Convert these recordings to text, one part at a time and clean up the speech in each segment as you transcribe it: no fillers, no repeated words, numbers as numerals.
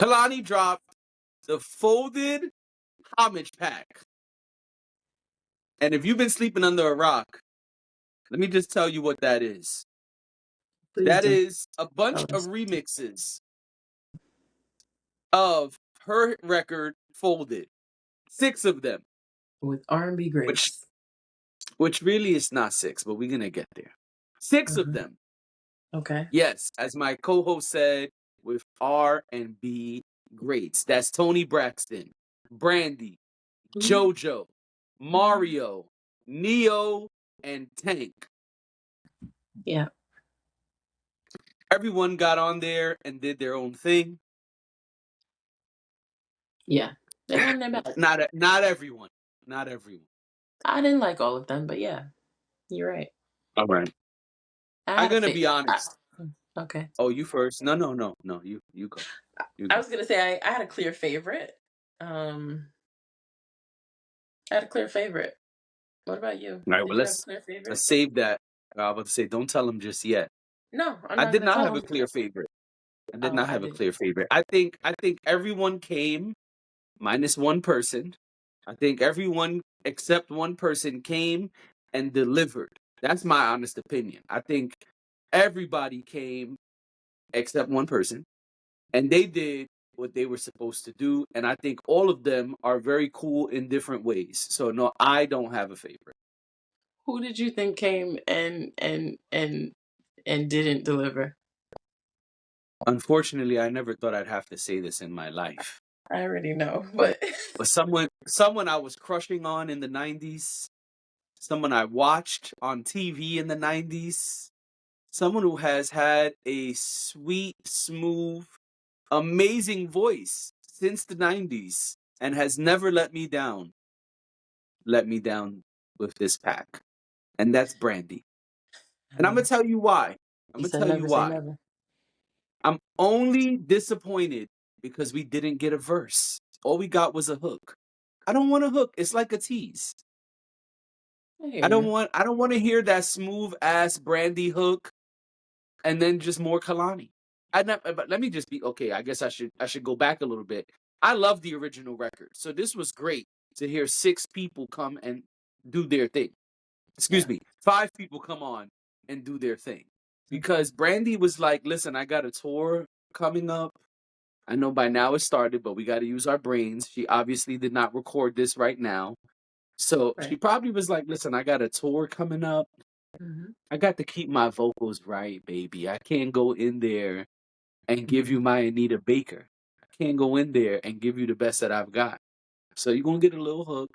Kehlani dropped the folded Homage pack. And if you've been sleeping under a rock, let me just tell you what that is. Please That do. is a bunch of remixes of her record Folded. 6 of them. With R&B greats. Which really is not 6, but we're going to get there. 6 of them. Okay. Yes, as my co-host said, with R&B greats. That's Toni Braxton, Brandy, JoJo, Mario, Neo, and Tank. Yeah. Everyone got on there and did their own thing. Yeah. They weren't that bad. Not everyone. Not everyone. I didn't like all of them, but yeah. You're right. All right. I I'm had a gonna be honest. Okay. Oh, you first. No. You go. I was gonna say I had a clear favorite. I had a clear favorite. What about you? All right, well, Did you have a clear favorite? let's save that. I was about to say, don't tell them just yet. No, I'm I not did gonna not tell have a them. clear favorite. I did Oh, not I have a did. clear favorite. I think everyone came, minus one person. I think everyone except one person came and delivered. That's my honest opinion. I think everybody came except one person, and they did what they were supposed to do. And I think all of them are very cool in different ways. So no, I don't have a favorite. Who did you think came and didn't deliver? Unfortunately, I never thought I'd have to say this in my life. I already know, but But someone I was crushing on in the 90s, someone I watched on TV in the 90s, someone who has had a sweet, smooth, amazing voice since the 90s and has never let me down with this pack. And that's Brandy. And I'm going to tell you why. I'm you going to said tell you never say why. never. I'm only disappointed because we didn't get a verse. All we got was a hook. I don't want a hook. It's like a tease. I don't want to hear that smooth ass Brandy hook and then just more Kehlani. But let me just be okay. I guess I should go back a little bit. I love the original record, so this was great to hear 6 people come and do their thing. Excuse me, 5 people come on and do their thing, because Brandy was like, "Listen, I got a tour coming up. I know by now it started, but we got to use our brains." She obviously did not record this right now, so she probably was like, "Listen, I got a tour coming up. I got to keep my vocals right, baby. I can't go in there and give you my Anita Baker. I can't go in there and give you the best that I've got. So you're going to get a little hook,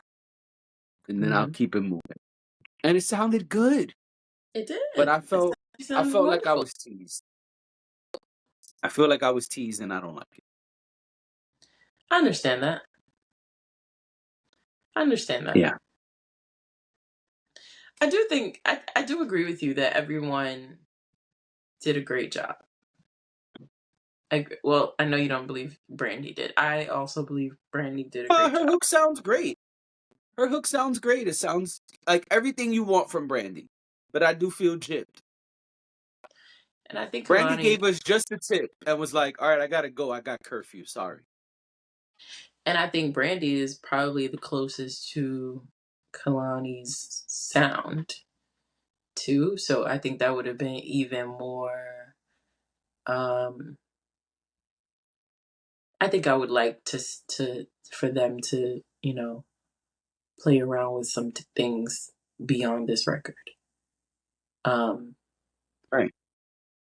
and then I'll keep it moving." And it sounded good. It did. But I felt like I wonderful. was teased. I feel like I was teased, and I don't like it. I understand that. Yeah. I do think I do agree with you that everyone did a great job. Well, I know you don't believe Brandy did. I also believe Brandy did a great Her job. hook sounds great. Her hook sounds great. It sounds like everything you want from Brandy. But I do feel gypped. And I think Brandy Kehlani gave us just a tip and was like, "All right, I gotta go. I got curfew. Sorry." And I think Brandy is probably the closest to Kehlani's sound too. So I think that would have been even more. I think I would like to for them to play around with some things beyond this record. Right.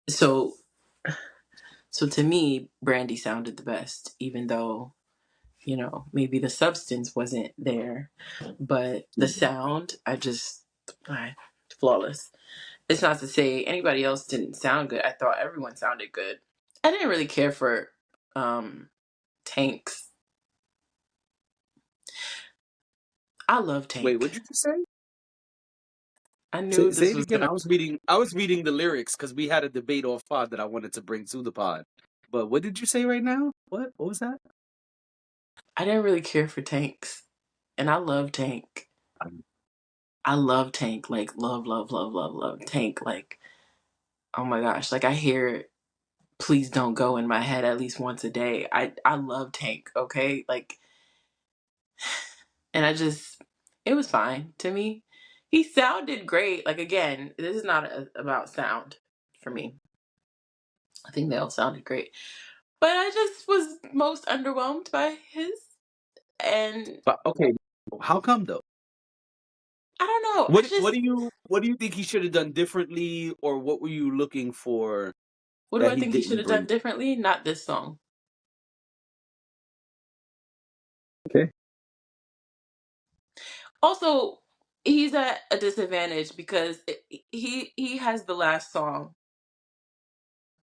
So to me, Brandy sounded the best, even though maybe the substance wasn't there, but the sound, flawless. It's not to say anybody else didn't sound good. I thought everyone sounded good. I didn't really care for Tank's. I love Tank. Wait, what did you say? I knew Say this it was again. gonna. I was reading the lyrics because we had a debate off pod that I wanted to bring to the pod. But what did you say right now? What was that? I didn't really care for Tanks, and I love Tank. I love Tank, like love Tank. Like, oh my gosh, like I hear Please Don't Go in my head at least once a day. I love Tank, okay? Like, and it was fine to me. He sounded great. Like, again, this is not about sound for me. I think they all sounded great. But I just was most underwhelmed by his. And But okay, how come though? I don't know. What do you think he should have done differently, or what were you looking for What do that I he think he should didn't have done bring? differently? Not this song. Okay. Also, he's at a disadvantage because he has the last song.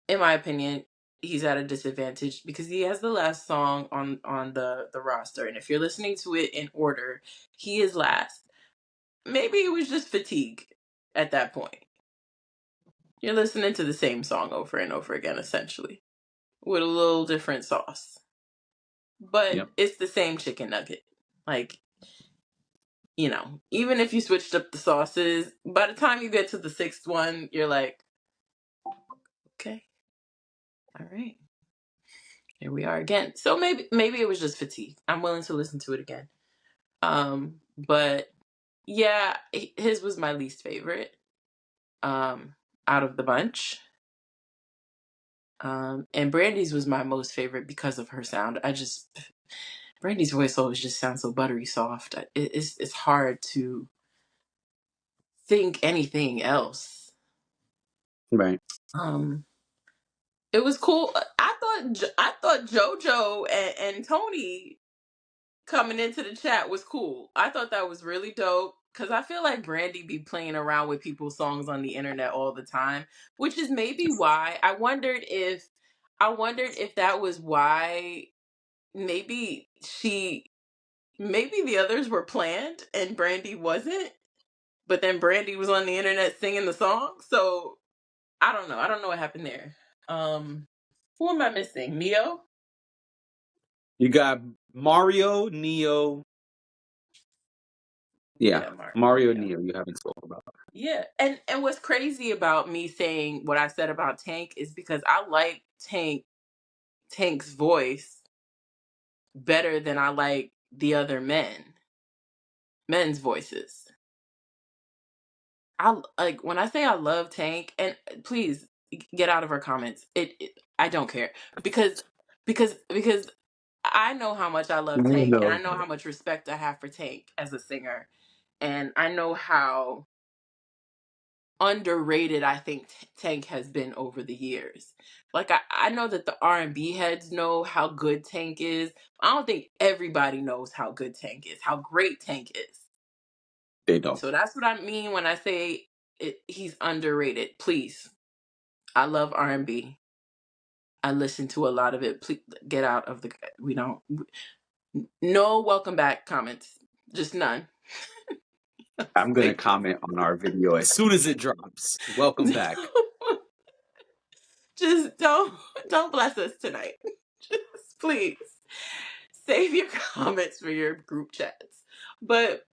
In my opinion, he's at a disadvantage because he has the last song on the roster, and if you're listening to it in order, he is last. Maybe it was just fatigue at that point. You're listening to the same song over and over again, essentially, with a little different sauce, but Yep. it's the same chicken nugget. Like, even if you switched up the sauces, by the time you get to the sixth one, you're like, okay, all right, here we are again. So maybe it was just fatigue. I'm willing to listen to it again. But yeah, his was my least favorite out of the bunch. And Brandy's was my most favorite because of her sound. Brandy's voice always just sounds so buttery soft. It's hard to think anything else. Right. Um, it was cool. I thought JoJo and Tony coming into the chat was cool. I thought that was really dope because I feel like Brandy be playing around with people's songs on the internet all the time, which is maybe why I wondered if that was why maybe maybe the others were planned and Brandy wasn't, but then Brandy was on the internet singing the song. So I don't know. I don't know what happened there. Who am I missing? Neo? You got Mario, Neo. Yeah, Yeah, Mario, Neo. Neo. You haven't spoken about. Yeah, and what's crazy about me saying what I said about Tank is because I like Tank's voice better than I like the other men's voices. I like when I say I love Tank, and please get out of our comments. I don't care because I know how much I love Tank, and I No. know how much respect I have for Tank as a singer, and I know how underrated I think Tank has been over the years. Like I know that the R&B heads know how good Tank is. I don't think everybody knows how good Tank is, how great Tank is. They don't. So that's what I mean when I say he's underrated. Please, I love R&B. I listen to a lot of it. Please get out of the we don't no welcome back comments. Just none. I'm gonna Thank comment on our video as soon as it drops. Welcome you. back. Just don't bless us tonight. Just please save your comments for your group chats. But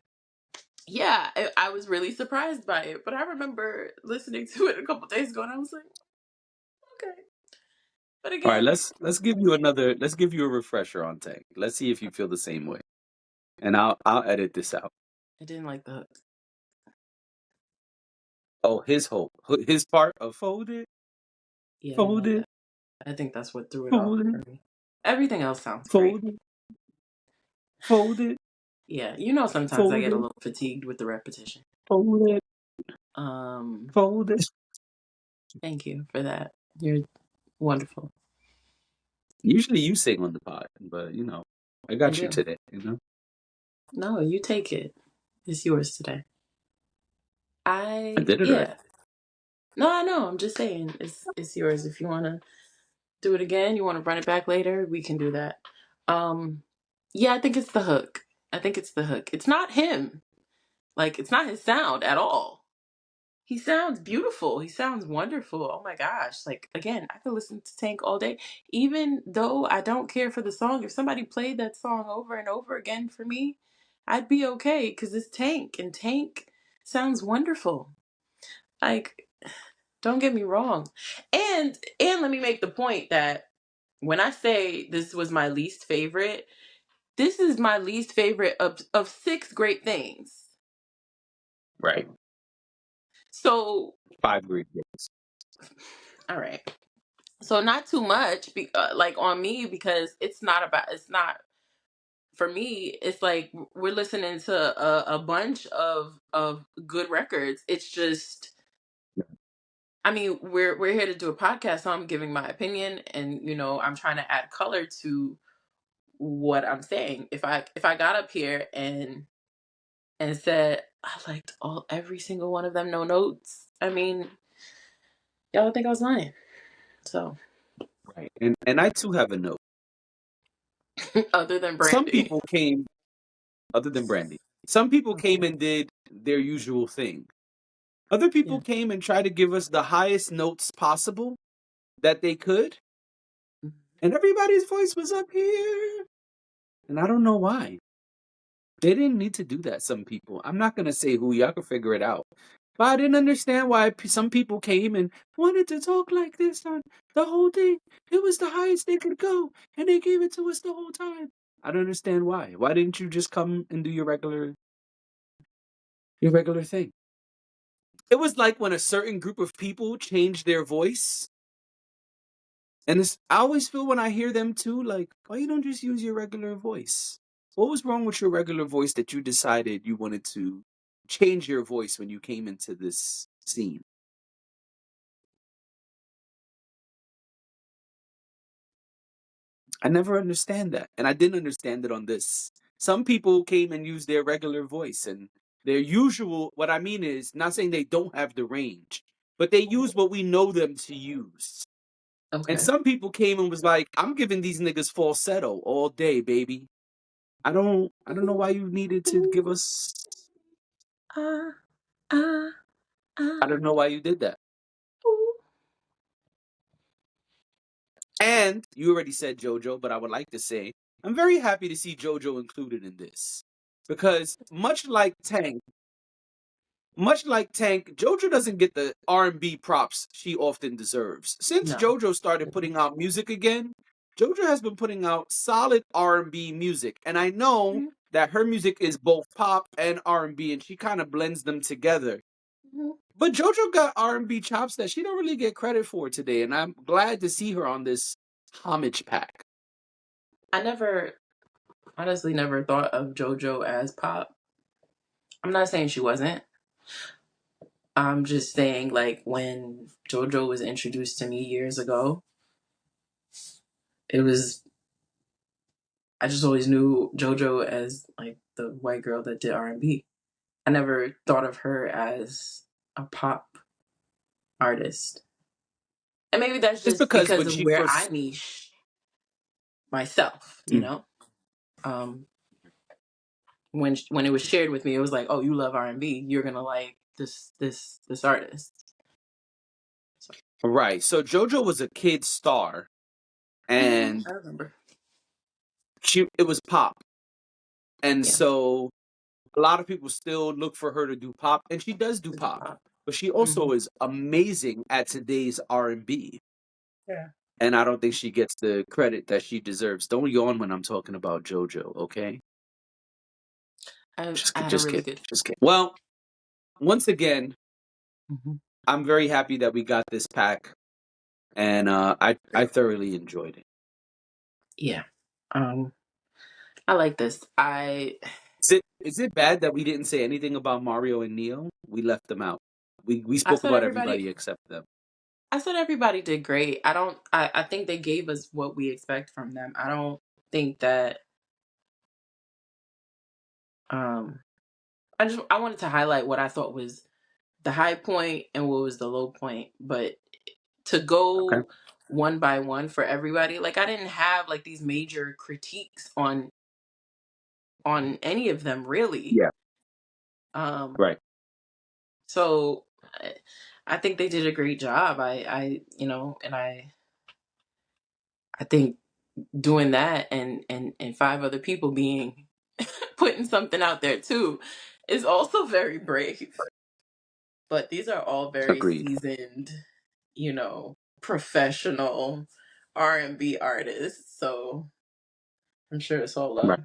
yeah, I was really surprised by it. But I remember listening to it a couple days ago, and I was like, okay. But All right, again, let's give you a refresher on Tank. Let's see if you feel the same way. And I'll edit this out. I didn't like the hook. Oh, his part of Yeah, I didn't like folded, that. I think that's what threw it off folded, for me. Everything else sounds great. folded, folded, Yeah, sometimes I get a folded, little fatigued with the repetition. folded, Um, folded. Thank you for that. You're wonderful. Usually you sing on the pod, but I I got you do. today. No, you take it. It's yours today. I did it already. Yeah. No, I know. I'm just saying it's yours. If you want to do it again, you want to run it back later, we can do that. Yeah, I think it's the hook. I think it's the hook. It's not him. Like it's not his sound at all. He sounds beautiful. He sounds wonderful. Oh my gosh. Like again, I could listen to Tank all day even though I don't care for the song. If somebody played that song over and over again for me, I'd be okay cuz it's Tank and Tank sounds wonderful. Like Don't get me wrong. And let me make the point that when I say this was my least favorite, this is my least favorite of six great things. Right. So, 5 great things. all right. So not too much, like on me, because it's not about. It's not for me. It's like we're listening to a bunch of good records. It's just, I mean, we're here to do a podcast, so I'm giving my opinion, and I'm trying to add color to what I'm saying. If I got up here and said I liked every single one of them, no notes, I mean, y'all would think I was lying. So, Right. And I too have a note. other than Some Brandy. people came, other than Brandy, some people came Mhm. and did their usual thing. Other people Yeah. came and tried to give us the highest notes possible that they could, and everybody's voice was up here. And I don't know why. They didn't need to do that, some people. I'm not going to say who, y'all can figure it out. But I didn't understand why some people came and wanted to talk like this on the whole thing. It was the highest they could go, and they gave it to us the whole time. I don't understand why. Why didn't you just come and do your regular thing? It was like when a certain group of people changed their voice. And I always feel when I hear them too, like, why you don't just use your regular voice? What was wrong with your regular voice that you decided you wanted to change your voice when you came into this scene? I never understand that. And I didn't understand it on this. Some people came and used their regular voice and their usual, what I mean is, not saying they don't have the range, but they use what we know them to use. And Okay. some people came and was like, I'm giving these niggas falsetto all day, baby. I don't know why you needed to give us. Ah, ah, I ah. don't know why you did that. Ooh. And you already said JoJo, but I would like to say I'm very happy to see JoJo included in this. Because much like Tank, JoJo doesn't get the R&B props she often deserves. Since No. JoJo started putting out music again, JoJo has been putting out solid R&B music. And I know Mhm, that her music is both pop and R&B, and she kind of blends them together. mhm. But JoJo got R&B chops that she don't really get credit for today, and I'm glad to see her on this homage pack. I honestly never thought of JoJo as pop. I'm not saying she wasn't. I'm just saying, like, when JoJo was introduced to me years ago, it was, I just always knew JoJo as, like, the white girl that did R&B. I never thought of her as a pop artist. And maybe that's Just just because because when of she where I first, niche myself, Mm. Um, when it was shared with me, it was like, oh, you love R&B, you're gonna like this artist. So, right? So JoJo was a kid star, and I remember. it was pop, and Yeah, so a lot of people still look for her to do pop, and she does do to do pop, pop. but she Hmm. also is amazing at today's R&B, Yeah, and I don't think she gets the credit that she deserves. Don't yawn when I'm talking about JoJo, okay? I had a Just really kidding, good. just kidding. Well, once again, Hmm. I'm very happy that we got this pack, and I thoroughly enjoyed it. Yeah, um, I like this. Is it bad that we didn't say anything about Mario and Neo? We left them out. We I spoke said about everybody. everybody except them. I said everybody did great. I don't. I think they gave us what we expect from them. I don't think that. Um, I wanted to highlight what I thought was the high point and what was the low point, but to Okay. go one by one for everybody, like I didn't have like these major critiques on any of them really. Yeah. Um, Right. so I think they did a great job. And I think doing that and five other people being putting something out there too is also very brave. But these are all very Agreed. seasoned. professional R&B artist. So I'm sure it's all Right. love.